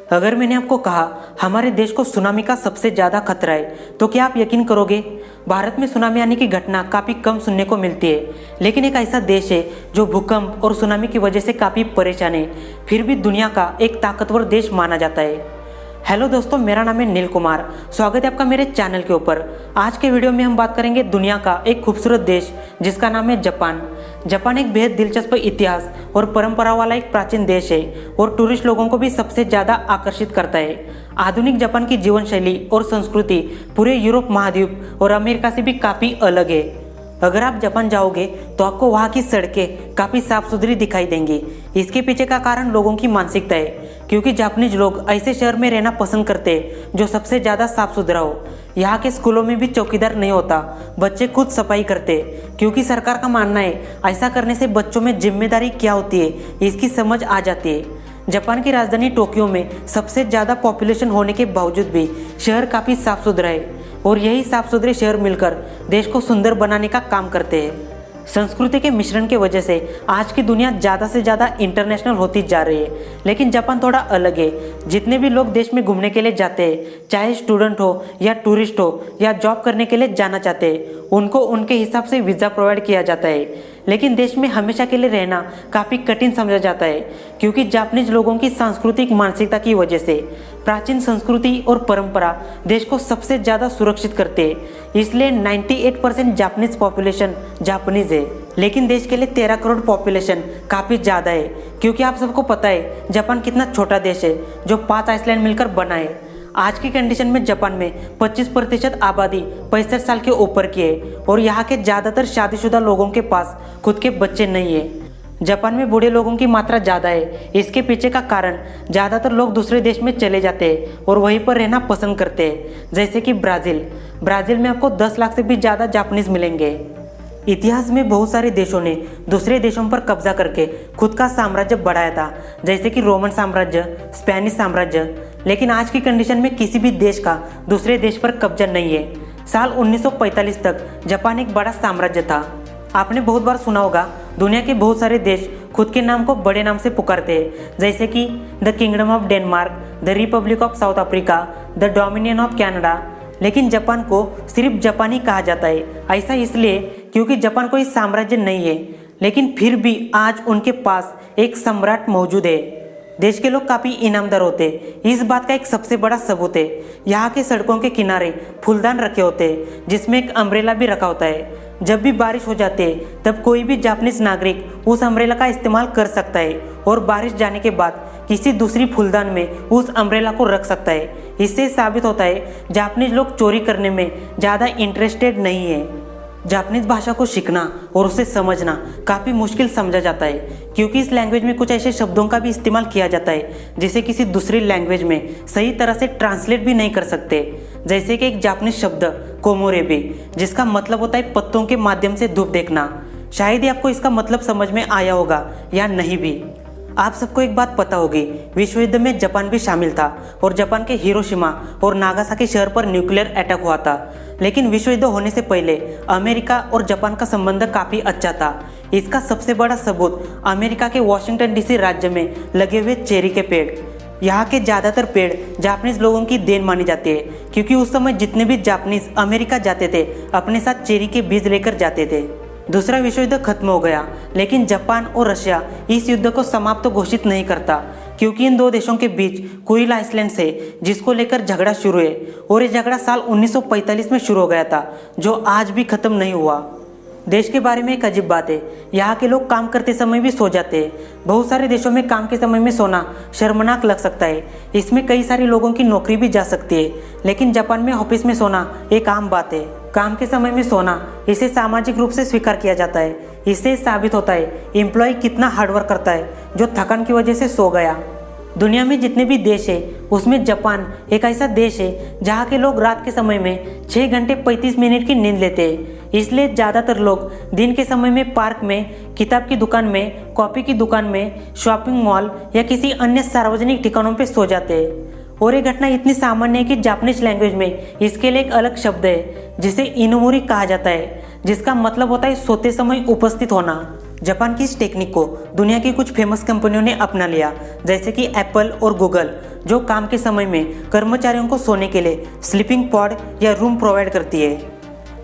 अगर मैंने आपको कहा हमारे देश को सुनामी का सबसे ज़्यादा खतरा है तो क्या आप यकीन करोगे? भारत में सुनामी आने की घटना काफ़ी कम सुनने को मिलती है, लेकिन एक ऐसा देश है जो भूकंप और सुनामी की वजह से काफ़ी परेशान है, फिर भी दुनिया का एक ताकतवर देश माना जाता है। हेलो दोस्तों, मेरा नाम है नील कुमार। स्वागत है आपका मेरे चैनल के ऊपर। आज के वीडियो में हम बात करेंगे दुनिया का एक खूबसूरत देश जिसका नाम है जापान। जापान एक बेहद दिलचस्प इतिहास और परंपरा वाला एक प्राचीन देश है और टूरिस्ट लोगों को भी सबसे ज़्यादा आकर्षित करता है। आधुनिक जापान की जीवन शैली और संस्कृति पूरे यूरोप महाद्वीप और अमेरिका से भी काफ़ी अलग है। अगर आप जापान जाओगे तो आपको वहाँ की सड़कें काफ़ी साफ सुथरी दिखाई देंगी। इसके पीछे का कारण लोगों की मानसिकता है, क्योंकि जापानीज लोग ऐसे शहर में रहना पसंद करते हैं जो सबसे ज़्यादा साफ सुथरा हो। यहाँ के स्कूलों में भी चौकीदार नहीं होता, बच्चे खुद सफाई करते, क्योंकि सरकार का मानना है ऐसा करने से बच्चों में जिम्मेदारी क्या होती है इसकी समझ आ जाती है। जापान की राजधानी टोक्यो में सबसे ज़्यादा पॉपुलेशन होने के बावजूद भी शहर काफ़ी साफ सुथरा है और यही साफ सुथरे शहर मिलकर देश को सुंदर बनाने का काम करते हैं। संस्कृति के मिश्रण की वजह से आज की दुनिया ज़्यादा से ज़्यादा इंटरनेशनल होती जा रही है, लेकिन जापान थोड़ा अलग है। जितने भी लोग देश में घूमने के लिए जाते हैं, चाहे स्टूडेंट हो या टूरिस्ट हो या जॉब करने के लिए जाना चाहते हैं, उनको उनके हिसाब से वीज़ा प्रोवाइड किया जाता है। लेकिन देश में हमेशा के लिए रहना काफ़ी कठिन समझा जाता है, क्योंकि जापानीज लोगों की सांस्कृतिक मानसिकता की वजह से प्राचीन संस्कृति और परंपरा देश को सबसे ज़्यादा सुरक्षित करते हैं। इसलिए 98% जापानीज पॉपुलेशन जापानीज है, लेकिन देश के लिए 13 करोड़ पॉपुलेशन काफ़ी ज़्यादा है, क्योंकि आप सबको पता है जापान कितना छोटा देश है जो 5 आइसलैंड मिलकर बना है। आज की कंडीशन में जापान में 25% आबादी 65 साल के ऊपर की है और यहाँ के ज़्यादातर शादीशुदा लोगों के पास खुद के बच्चे नहीं है। जापान में बूढ़े लोगों की मात्रा ज़्यादा है। इसके पीछे का कारण ज़्यादातर लोग दूसरे देश में चले जाते हैं और वहीं पर रहना पसंद करते हैं, जैसे कि ब्राज़ील में आपको 10 लाख से भी ज़्यादा जापानीज मिलेंगे। इतिहास में बहुत सारे देशों ने दूसरे देशों पर कब्जा करके खुद का साम्राज्य बढ़ाया था, जैसे कि रोमन साम्राज्य, स्पेनिश साम्राज्य। लेकिन आज की कंडीशन में किसी भी देश का दूसरे देश पर कब्जा नहीं है। साल 1945 तक जापान एक बड़ा साम्राज्य था। आपने बहुत बार सुना होगा दुनिया के बहुत सारे देश खुद के नाम को बड़े नाम से पुकारते हैं, जैसे कि the kingdom of Denmark, the Republic of south Africa, the dominion of Canada. लेकिन जापान को सिर्फ जापानी कहा जाता है। ऐसा इसलिए क्योंकि जापान कोई साम्राज्य नहीं है, लेकिन फिर भी आज उनके पास एक सम्राट मौजूद है। देश के लोग काफ़ी इनामदार होते हैं। इस बात का एक सबसे बड़ा सबूत है, यहाँ के सड़कों के किनारे फूलदान रखे होते हैं, जिसमें एक अम्ब्रेला भी रखा होता है। जब भी बारिश हो जाती है तब कोई भी जापानीज नागरिक उस अम्ब्रेला का इस्तेमाल कर सकता है और बारिश जाने के बाद किसी दूसरी फूलदान में उस अम्ब्रेला को रख सकता है। इससे साबित होता है जापानीज लोग चोरी करने में ज़्यादा इंटरेस्टेड नहीं है। जापानीज भाषा को सीखना और उसे समझना काफ़ी मुश्किल समझा जाता है, क्योंकि इस लैंग्वेज में कुछ ऐसे शब्दों का भी इस्तेमाल किया जाता है जिसे किसी दूसरी लैंग्वेज में सही तरह से ट्रांसलेट भी नहीं कर सकते। जैसे कि एक जापानीज शब्द कोमोरेबी, जिसका मतलब होता है पत्तों के माध्यम से धूप देखना। शायद ही आपको इसका मतलब समझ में आया होगा या नहीं भी। आप सबको एक बात पता होगी, विश्व युद्ध में जापान भी शामिल था और जापान के हिरोशिमा और नागासाकी शहर पर न्यूक्लियर अटैक हुआ था। लेकिन विश्व युद्ध होने से पहले अमेरिका और जापान का संबंध काफ़ी अच्छा था। इसका सबसे बड़ा सबूत अमेरिका के वाशिंगटन डीसी राज्य में लगे हुए चेरी के पेड़। यहाँ के ज़्यादातर पेड़ जापानीज लोगों की देन मानी जाती है, क्योंकि उस समय जितने भी जापानीज अमेरिका जाते थे अपने साथ चेरी के बीज लेकर जाते थे। दूसरा विश्व युद्ध खत्म हो गया, लेकिन जापान और रशिया इस युद्ध को समाप्त तो घोषित नहीं करता, क्योंकि इन दो देशों के बीच कुरिल आइसलैंड है जिसको लेकर झगड़ा शुरू है और ये झगड़ा साल 1945 में शुरू हो गया था, जो आज भी खत्म नहीं हुआ। देश के बारे में एक अजीब बात है, यहाँ के लोग काम करते समय भी सो जाते हैं। बहुत सारे देशों में काम के समय में सोना शर्मनाक लग सकता है, इसमें कई सारे लोगों की नौकरी भी जा सकती है, लेकिन जापान में ऑफिस में सोना एक आम बात है। काम के समय में सोना इसे सामाजिक रूप से स्वीकार किया जाता है। इससे साबित होता है एम्प्लॉय कितना हार्डवर्क करता है जो थकान की वजह से सो गया। दुनिया में जितने भी देश है उसमें जापान एक ऐसा देश है जहाँ के लोग रात के समय में 6 घंटे 35 मिनट की नींद लेते हैं। इसलिए ज़्यादातर लोग दिन के समय में पार्क में, किताब की दुकान में, कॉफ़ी की दुकान में, शॉपिंग मॉल या किसी अन्य सार्वजनिक ठिकानों पर सो जाते हैं। और ये घटना इतनी सामान्य है कि जापानीज लैंग्वेज में इसके लिए एक अलग शब्द है जिसे इनोमोरी कहा जाता है, जिसका मतलब होता है सोते समय उपस्थित होना। जापान की इस टेक्निक को दुनिया की कुछ फेमस कंपनियों ने अपना लिया, जैसे कि एप्पल और गूगल, जो काम के समय में कर्मचारियों को सोने के लिए स्लीपिंग पॉड या रूम प्रोवाइड करती है।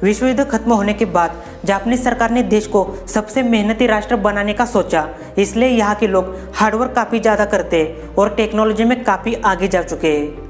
विश्व युद्ध खत्म होने के बाद जापानी सरकार ने देश को सबसे मेहनती राष्ट्र बनाने का सोचा, इसलिए यहाँ के लोग हार्डवर्क काफ़ी ज़्यादा करते हैं और टेक्नोलॉजी में काफ़ी आगे जा चुके हैं।